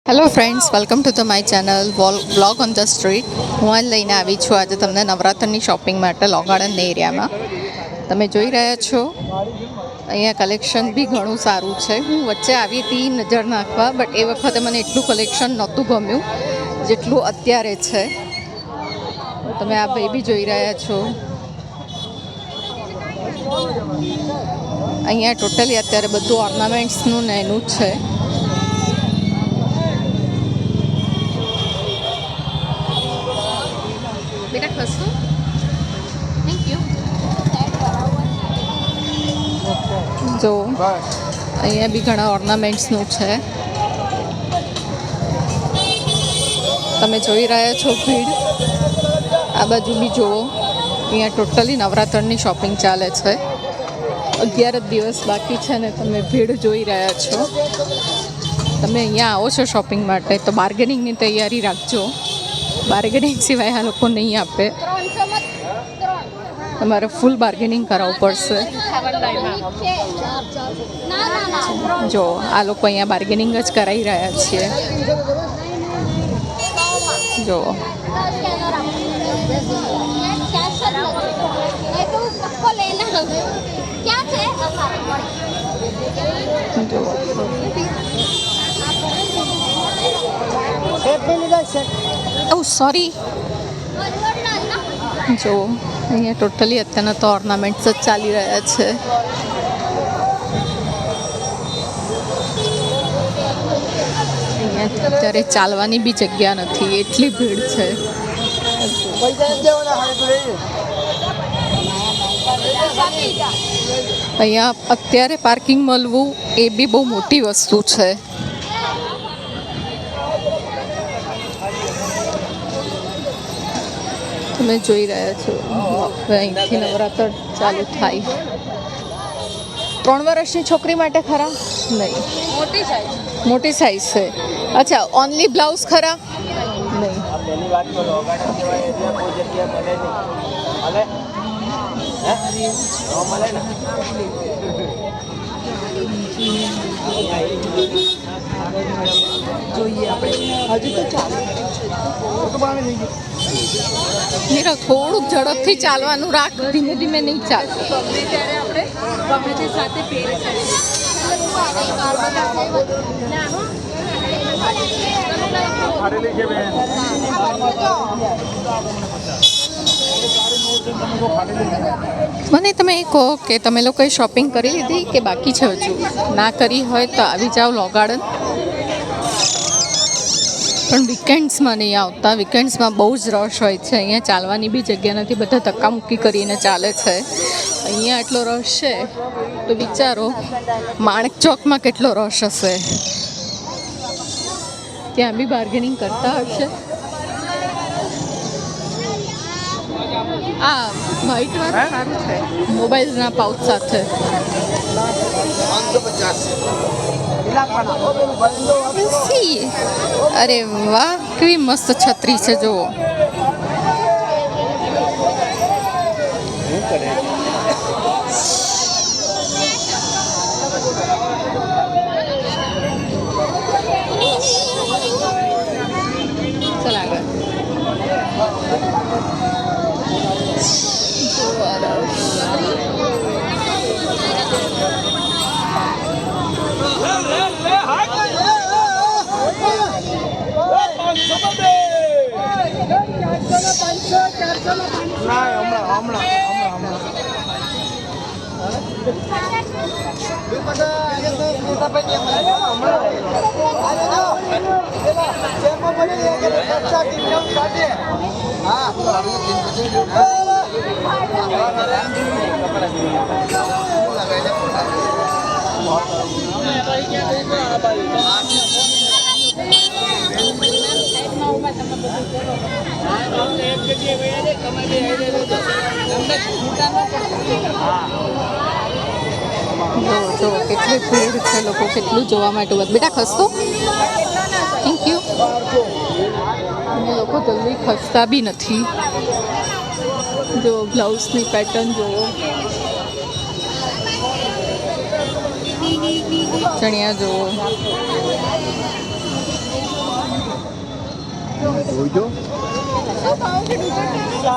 Hello friends, welcome to the my channel vlog on the street. હું આજ લઈને આવી છું આજે તમને નવરાત્રિની શોપિંગ માટે લો ગાર્ડનના એરિયામાં. તમે જોઈ રહ્યા છો અહીંયા કલેક્શન બી ઘણું સારું છે. હું વચ્ચે આવી હતી નજર નાખવા, બટ એ વખતે મને એટલું કલેક્શન નહોતું ગમ્યું જેટલું અત્યારે છે. તમે આ ભાઈ બી જોઈ રહ્યા છો. અહીંયા ટોટલી અત્યારે બધું ઓર્નામેન્ટ્સનું ને એનું જ છે. બેટા ખસતું, થેન્ક યુ. જો અહીંયા બી ઘણા ઓર્નામેન્ટ્સનું છે. તમે જોઈ રહ્યા છો ભીડ. આ બાજુ બી જુઓ, અહીંયા ટોટલી નવરાત્રિની શોપિંગ ચાલે છે. 11 જ દિવસ બાકી છે ને તમે ભીડ જોઈ રહ્યા છો. તમે અહીંયા આવો છો શોપિંગ માટે તો બાર્ગેનિંગની તૈયારી રાખજો. બાર્ગેનિંગ સિવાય આ લોકો નહીં આપે. તમારે ફૂલ બાર્ગેનિંગ કરાવવું પડશે. જો આ લોકો અહીંયા બાર્ગેનિંગ જ કરાવી રહ્યા છીએ. જો સોરી. જો અહીંયા ટોટલી અત્યારના તો ઓર્નામેન્ટ્સ જ ચાલી રહ્યા છે. અહીંયા અત્યારે ચાલવાની બી જગ્યા નથી, એટલી ભીડ છે. અહીંયા અત્યારે પાર્કિંગ મળવું એ બી બહુ મોટી વસ્તુ છે. તમે જોઈ રહ્યા છો અહીંથી નવરાત્ર ચાલુ થાય. 3 વર્ષની છોકરી માટે ખરા? નહીં, મોટી સાઈઝ છે. અચ્છા, ઓનલી બ્લાઉઝ ખરા? નહીં. જોઈએ આપણે હજુ તો ચાલે. નીરવ, થોડુંક ઝડપથી ચાલવાનું રાખ, ધીમે ધીમે નહીં ચાલ. મને તમે એ કહો કે તમે લોકોએ શોપિંગ કરી લીધી કે બાકી છે હજુ? ના કરી હોય તો આવી જાઓ લો ગાર્ડન. પણ વીકેન્ડ્સમાં નહીં આવતા. વીકેન્ડ્સમાં બહુ જ રશ હોય છે. અહીંયા ચાલવાની બી જગ્યા નથી, બધા ધક્કામુક્કી કરીને ચાલે છે. અહીંયા એટલો રશ છે તો વિચારો માણેક ચોકમાં કેટલો રશ હશે. ત્યાં બી બાર્ગેનિંગ કરતા હશે. આ વ્હાઈટ વાળું સારું છે, મોબાઈલના પાઉચ સાથે. અરે વાહ, કેવી મસ્ત છત્રી છે જુઓ. ચાલ આગળ. જો કેટલી ભીડ છે, લોકો કેટલું જોવા માટે. બેટા ખસતો, થેન્ક યુ. અને લોકો જલ્દી ખસતા બી નથી. જો બ્લાઉઝની પેટર્ન જુઓ. ચણિયા જુઓ. જોઈજો. શું ભાવ છે દુપટ્ટા?